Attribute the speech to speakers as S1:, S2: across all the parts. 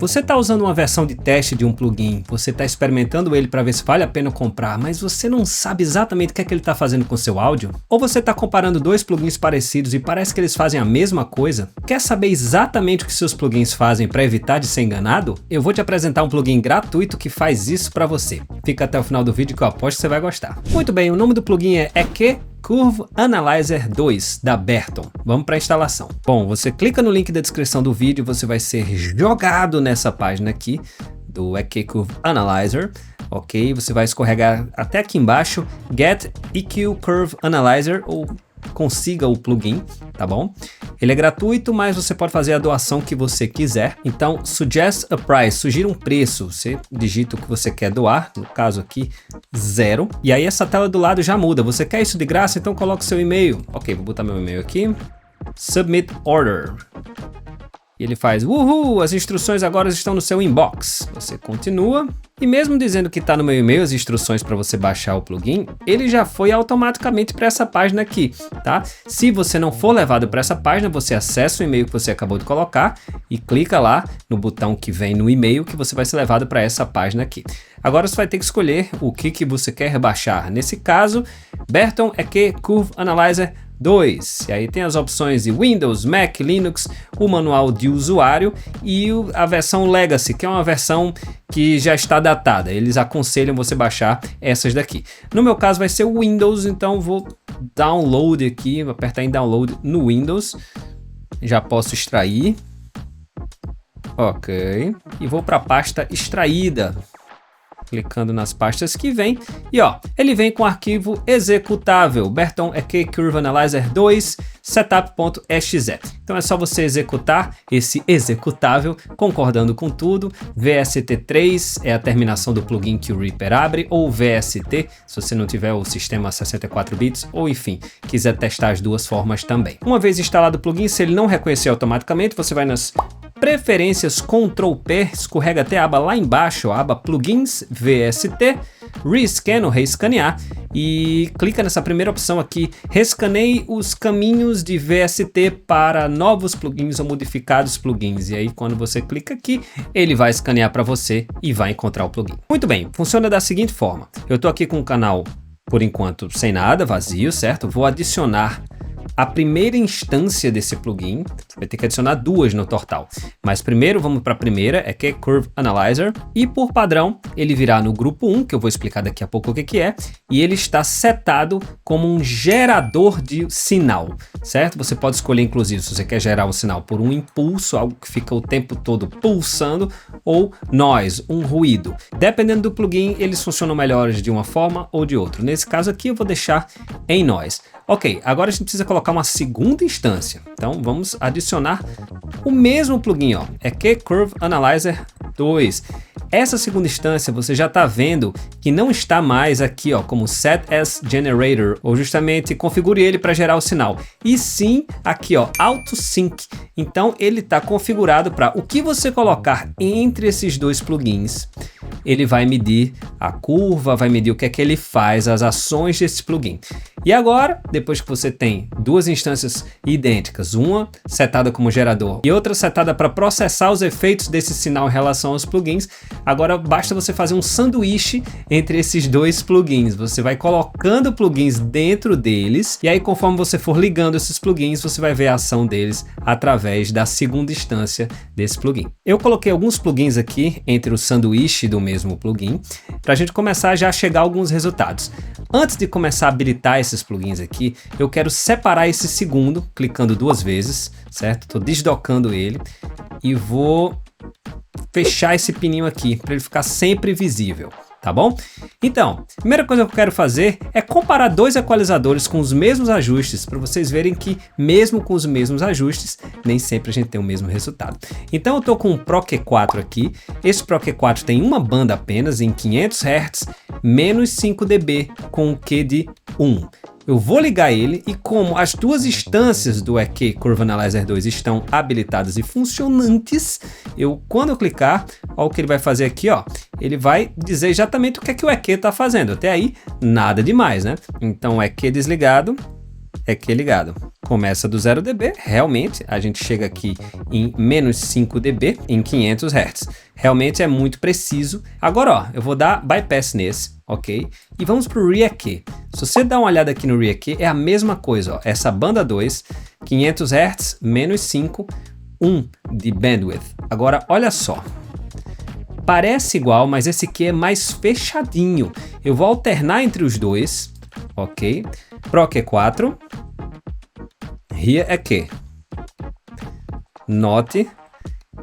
S1: Você está usando uma versão de teste de um plugin, você está experimentando ele para ver se vale a pena comprar, mas você não sabe exatamente o que é que ele está fazendo com seu áudio? Ou você está comparando dois plugins parecidos e parece que eles fazem a mesma coisa? Quer saber exatamente o que seus plugins fazem para evitar de ser enganado? Eu vou te apresentar um plugin gratuito que faz isso para você. Fica até o final do vídeo que eu aposto que você vai gostar. Muito bem, o nome do plugin é EQ Curve Analyzer 2 da Berton. Vamos para a instalação. Bom, você clica no link da descrição do vídeo e você vai ser jogado nessa página aqui do EQ Curve Analyzer. Ok, você vai escorregar até aqui embaixo, Get EQ Curve Analyzer, ou consiga o plugin, tá bom? Ele é gratuito, mas você pode fazer a doação que você quiser. Então, suggest a price, sugira um preço. Você digita o que você quer doar, no caso aqui, 0. E aí essa tela do lado já muda. Você quer isso de graça? Então coloque seu e-mail. Ok, vou botar meu e-mail aqui. Submit order. E ele faz, uhul, as instruções agora estão no seu inbox. Você continua. E mesmo dizendo que está no meu e-mail as instruções para você baixar o plugin, ele já foi automaticamente para essa página aqui, tá? Se você não for levado para essa página, você acessa o e-mail que você acabou de colocar e clica lá no botão que vem no e-mail que você vai ser levado para essa página aqui. Agora você vai ter que escolher o que você quer baixar. Nesse caso, Berton EQ Curve Analyzer 2. E aí tem as opções de Windows, Mac, Linux, o manual de usuário e a versão Legacy, que é uma versão que já está datada. Eles aconselham você baixar essas daqui. No meu caso vai ser o Windows, então vou download aqui, vou apertar em download no Windows. Já posso extrair. Ok. E vou para a pasta extraída. Clicando nas pastas que vem e ó, ele vem com o arquivo executável Berton EQ Curve Analyzer 2 setup.exe. Então é só você executar esse executável concordando com tudo. VST3 é a terminação do plugin que o Reaper abre, ou VST se você não tiver o sistema 64 bits, ou enfim, quiser testar as duas formas também. Uma vez instalado o plugin, se ele não reconhecer automaticamente, você vai nas preferências, Ctrl P, escorrega até a aba lá embaixo, a aba Plugins, VST, Rescan ou reescanear, e clica nessa primeira opção aqui, rescaneie os caminhos de VST para novos plugins ou modificados plugins, e aí quando você clica aqui, ele vai escanear para você e vai encontrar o plugin. Muito bem, funciona da seguinte forma, eu estou aqui com o canal, por enquanto, sem nada, vazio, certo? Vou adicionar a primeira instância desse plugin, você vai ter que adicionar duas no total. Mas primeiro vamos para a primeira, EQ Curve Analyzer, e por padrão ele virá no grupo 1, que eu vou explicar daqui a pouco o que é, e ele está setado como um gerador de sinal, certo? Você pode escolher inclusive se você quer gerar um sinal por um impulso, algo que fica o tempo todo pulsando, ou noise, um ruído. Dependendo do plugin, eles funcionam melhores de uma forma ou de outra. Nesse caso aqui eu vou deixar em noise. Ok, agora a gente precisa colocar uma segunda instância. Então vamos adicionar o mesmo plugin, ó, EQ Curve Analyzer 2. Essa segunda instância você já está vendo que não está mais aqui, ó, como Set as Generator, ou justamente configure ele para gerar o sinal, e sim aqui, ó, Auto Sync. Então ele está configurado para o que você colocar entre esses dois plugins, ele vai medir a curva, vai medir o que é que ele faz, as ações desse plugin. E agora, depois que você tem duas instâncias idênticas, uma setada como gerador e outra setada para processar os efeitos desse sinal em relação aos plugins, agora basta você fazer um sanduíche entre esses dois plugins. Você vai colocando plugins dentro deles e aí conforme você for ligando esses plugins, você vai ver a ação deles através da segunda instância desse plugin. Eu coloquei alguns plugins aqui entre o sanduíche do mesmo plugin para a gente começar já a chegar a alguns resultados. Antes de começar a habilitar esses plugins aqui, eu quero separar esse segundo, clicando duas vezes, certo? Estou desdocando ele e vou fechar esse pininho aqui para ele ficar sempre visível, tá bom? Então, a primeira coisa que eu quero fazer é comparar dois equalizadores com os mesmos ajustes, para vocês verem que mesmo com os mesmos ajustes, nem sempre a gente tem o mesmo resultado. Então eu estou com um Pro Q4 aqui, esse Pro Q4 tem uma banda apenas em 500 Hz, menos 5 dB com um Q de 1. Eu vou ligar ele e como as duas instâncias do EQ Curve Analyzer 2 estão habilitadas e funcionantes, quando eu clicar, olha o que ele vai fazer aqui, ó, ele vai dizer exatamente o que é que o EQ está fazendo. Até aí, nada demais, né? Então, EQ desligado, EQ ligado. Começa do 0 dB, realmente, a gente chega aqui em menos 5 dB em 500 Hz. Realmente é muito preciso. Agora, ó, eu vou dar bypass nesse, ok? E vamos para o ReEQ. Se você dá uma olhada aqui no ReEQ, é a mesma coisa, ó. Essa banda 2, 500 Hz, menos 5, 1 de bandwidth. Agora, olha só. Parece igual, mas esse aqui é mais fechadinho. Eu vou alternar entre os dois, ok? ProQ4, ReEQ. Note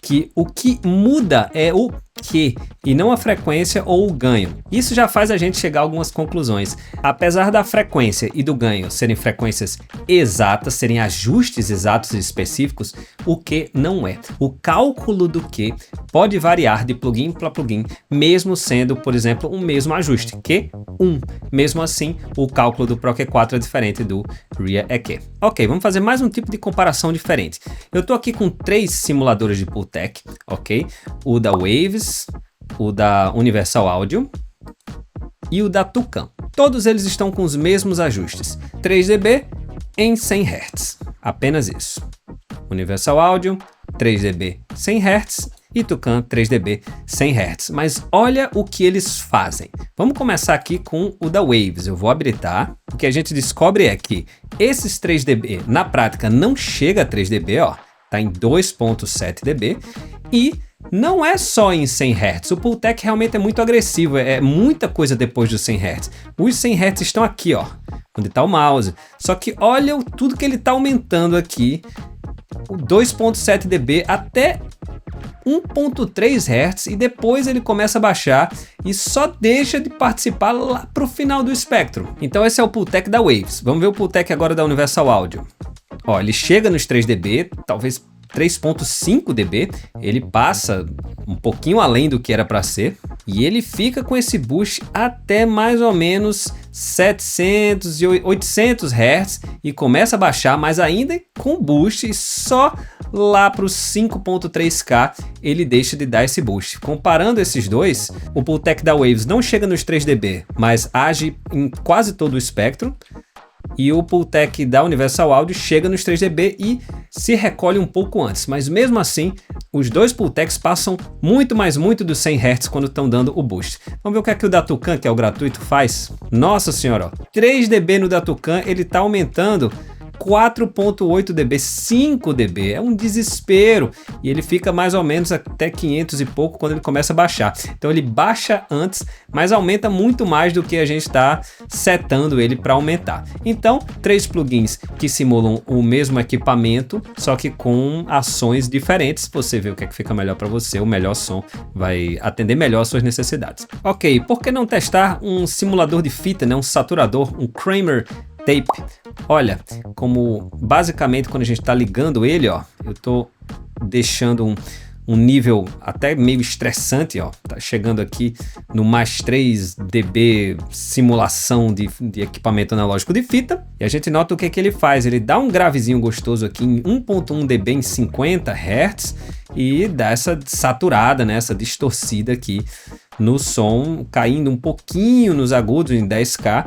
S1: que o que muda é o Q e não a frequência ou o ganho. Isso já faz a gente chegar a algumas conclusões. Apesar da frequência e do ganho serem frequências exatas, serem ajustes exatos e específicos, o Q não é. O cálculo do Q pode variar de plugin para plugin, mesmo sendo, por exemplo, um mesmo ajuste, Q1. Mesmo assim, o cálculo do ProQ4 é diferente do ReEQ. Ok, vamos fazer mais um tipo de comparação diferente. Eu estou aqui com 3 simuladores de Pultec, ok? O da Waves, o da Universal Audio e o da Tucano. Todos eles estão com os mesmos ajustes, 3 dB em 100 Hz, apenas isso. Universal Audio, 3 dB 100 Hz e Tucano 3 dB 100 Hz. Mas olha o que eles fazem. Vamos começar aqui com o da Waves. Eu vou habilitar. O que a gente descobre é que esses 3 dB na prática não chega a 3 dB, ó, tá em 2.7 dB e não é só em 100 Hz, o Pultec realmente é muito agressivo, é muita coisa depois dos 100 Hz. Os 100 Hz estão aqui, ó, onde está o mouse. Só que olha tudo que ele está aumentando aqui, o 2.7 dB até 1.3 Hz e depois ele começa a baixar e só deixa de participar lá para o final do espectro. Então esse é o Pultec da Waves. Vamos ver o Pultec agora da Universal Audio. Ó, ele chega nos 3 dB, talvez 3.5 dB, ele passa um pouquinho além do que era para ser e ele fica com esse boost até mais ou menos 700 e 800 Hz e começa a baixar, mas ainda com boost, e só lá para os 5.3K ele deixa de dar esse boost. Comparando esses dois, o Pultec da Waves não chega nos 3 dB, mas age em quase todo o espectro. E o Pultec da Universal Audio chega nos 3 dB e se recolhe um pouco antes. Mas mesmo assim, os dois Pultecs passam muito dos 100 Hz quando estão dando o boost. Vamos ver o que é que o da Tucano, que é o gratuito, faz? Nossa senhora, ó, 3 dB no da Tucano, ele está aumentando 4.8 dB, 5 dB, é um desespero, e ele fica mais ou menos até 500 e pouco quando ele começa a baixar. Então ele baixa antes, mas aumenta muito mais do que a gente está setando ele para aumentar. Então, 3 plugins que simulam o mesmo equipamento, só que com ações diferentes. Você vê o que é que fica melhor para você, o melhor som vai atender melhor às suas necessidades. Ok, por que não testar um simulador de fita, né? Um saturador, um Kramer Tape? Olha, como basicamente quando a gente está ligando ele, ó, eu estou deixando um nível até meio estressante, ó, tá chegando aqui no mais 3 dB simulação de equipamento analógico de fita, e a gente nota o que que ele faz, ele dá um gravezinho gostoso aqui em 1.1 dB em 50 Hz e dá essa saturada, né, essa distorcida aqui no som, caindo um pouquinho nos agudos em 10K,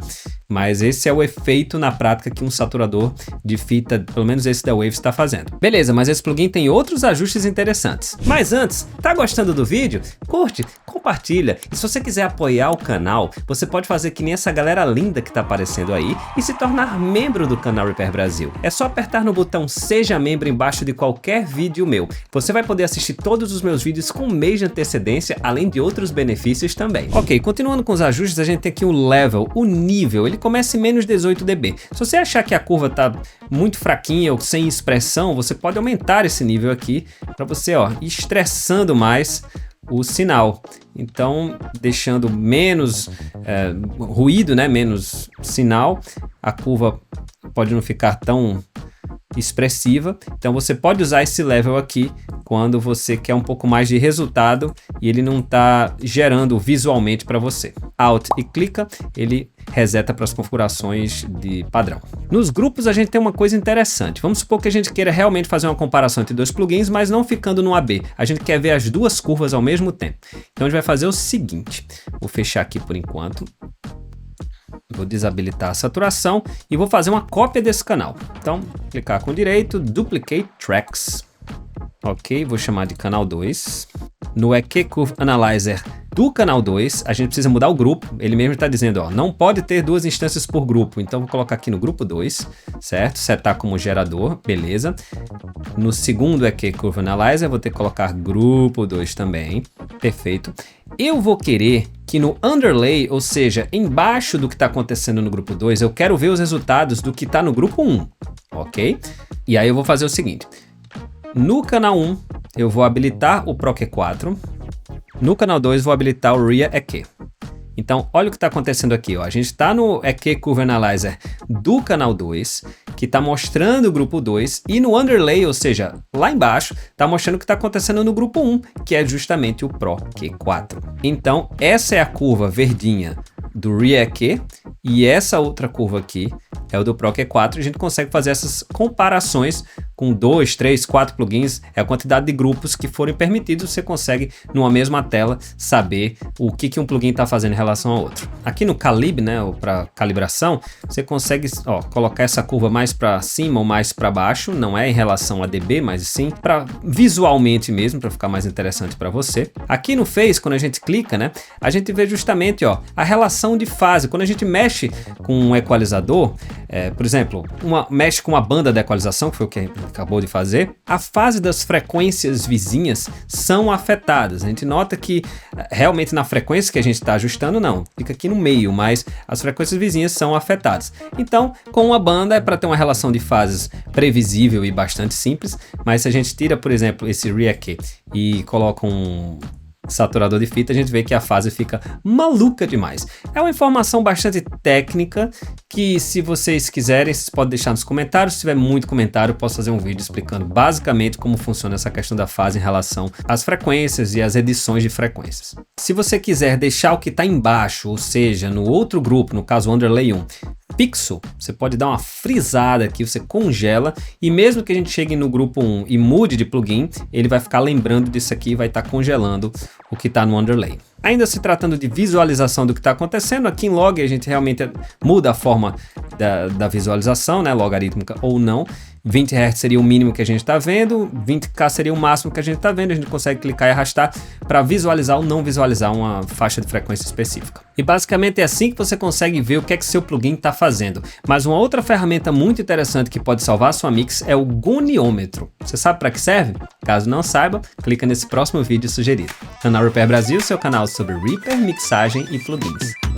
S1: mas esse é o efeito na prática que um saturador de fita, pelo menos esse da Waves, está fazendo. Beleza, mas esse plugin tem outros ajustes interessantes. Mas antes, tá gostando do vídeo? Curte, compartilha, e se você quiser apoiar o canal, você pode fazer que nem essa galera linda que tá aparecendo aí e se tornar membro do canal Repair Brasil. É só apertar no botão Seja Membro embaixo de qualquer vídeo meu. Você vai poder assistir todos os meus vídeos com um mês de antecedência, além de outros benefícios também. Ok, continuando com os ajustes, a gente tem aqui o level, o nível, ele começa em menos 18 dB. Se você achar que a curva tá muito fraquinha ou sem expressão, você pode aumentar esse nível aqui para você, ó, ir estressando mais o sinal. Então, deixando menos ruído, né, menos sinal, a curva pode não ficar tão expressiva. Então você pode usar esse level aqui quando você quer um pouco mais de resultado e ele não está gerando visualmente para você. Alt e clica, ele reseta para as configurações de padrão. Nos grupos a gente tem uma coisa interessante. Vamos supor que a gente queira realmente fazer uma comparação entre dois plugins, mas não ficando no AB. A gente quer ver as duas curvas ao mesmo tempo. Então a gente vai fazer o seguinte. Vou fechar aqui por enquanto. Vou desabilitar a saturação e vou fazer uma cópia desse canal. Então, clicar com direito, Duplicate Tracks. Ok, vou chamar de canal 2. No EQ Curve Analyzer do canal 2, a gente precisa mudar o grupo. Ele mesmo está dizendo, ó, não pode ter 2 instâncias por grupo. Então, vou colocar aqui no grupo 2, certo? Setar como gerador, beleza. No segundo EQ Curve Analyzer, vou ter que colocar grupo 2 também. Perfeito. Eu vou querer que no underlay, ou seja, embaixo do que está acontecendo no grupo 2, eu quero ver os resultados do que está no grupo 1, ok? E aí eu vou fazer o seguinte. No canal 1, eu vou habilitar o Pro EQ4. No canal 2, vou habilitar o RIA EQ. Então, olha o que está acontecendo aqui. Ó. A gente está no EQ Curve Analyzer do canal 2, que está mostrando o grupo 2, e no underlay, ou seja, lá embaixo, está mostrando o que está acontecendo no grupo 1, que é justamente o Pro EQ4. Então, essa é a curva verdinha do RIA EQ, e essa outra curva aqui é o do Pro EQ4. A gente consegue fazer essas comparações com 2, 3, 4 plugins, é a quantidade de grupos que forem permitidos, você consegue, numa mesma tela, saber o que um plugin está fazendo em relação ao outro. Aqui no Calib, né, ou para calibração, você consegue colocar essa curva mais para cima ou mais para baixo, não é em relação a dB, mas sim para visualmente mesmo, para ficar mais interessante para você. Aqui no Phase, quando a gente clica, né, a gente vê justamente a relação de fase. Quando a gente mexe com um equalizador, por exemplo, mexe com uma banda de equalização, que foi o que a gente acabou de fazer, a fase das frequências vizinhas são afetadas. A gente nota que realmente na frequência que a gente está ajustando, não, fica aqui no meio, mas as frequências vizinhas são afetadas. Então, com uma banda é para ter uma relação de fases previsível e bastante simples, mas se a gente tira, por exemplo, esse RIA EQ e coloca um saturador de fita, a gente vê que a fase fica maluca demais. É uma informação bastante técnica que, se vocês quiserem, vocês podem deixar nos comentários. Se tiver muito comentário, eu posso fazer um vídeo explicando basicamente como funciona essa questão da fase em relação às frequências e às edições de frequências. Se você quiser deixar o que está embaixo, ou seja, no outro grupo, no caso o Underlay 1, fixo, você pode dar uma frisada aqui, você congela, e mesmo que a gente chegue no grupo 1 e mude de plugin, ele vai ficar lembrando disso aqui e vai estar congelando o que está no underlay. Ainda se tratando de visualização do que está acontecendo, aqui em log a gente realmente muda a forma da visualização, né, logarítmica ou não. 20 Hz seria o mínimo que a gente está vendo, 20K seria o máximo que a gente está vendo, a gente consegue clicar e arrastar para visualizar ou não visualizar uma faixa de frequência específica. E basicamente é assim que você consegue ver o que é que seu plugin está fazendo. Mas uma outra ferramenta muito interessante que pode salvar a sua mix é o goniômetro. Você sabe para que serve? Caso não saiba, clica nesse próximo vídeo sugerido. Canal Repair Brasil, seu canal sobre Reaper, mixagem e plugins.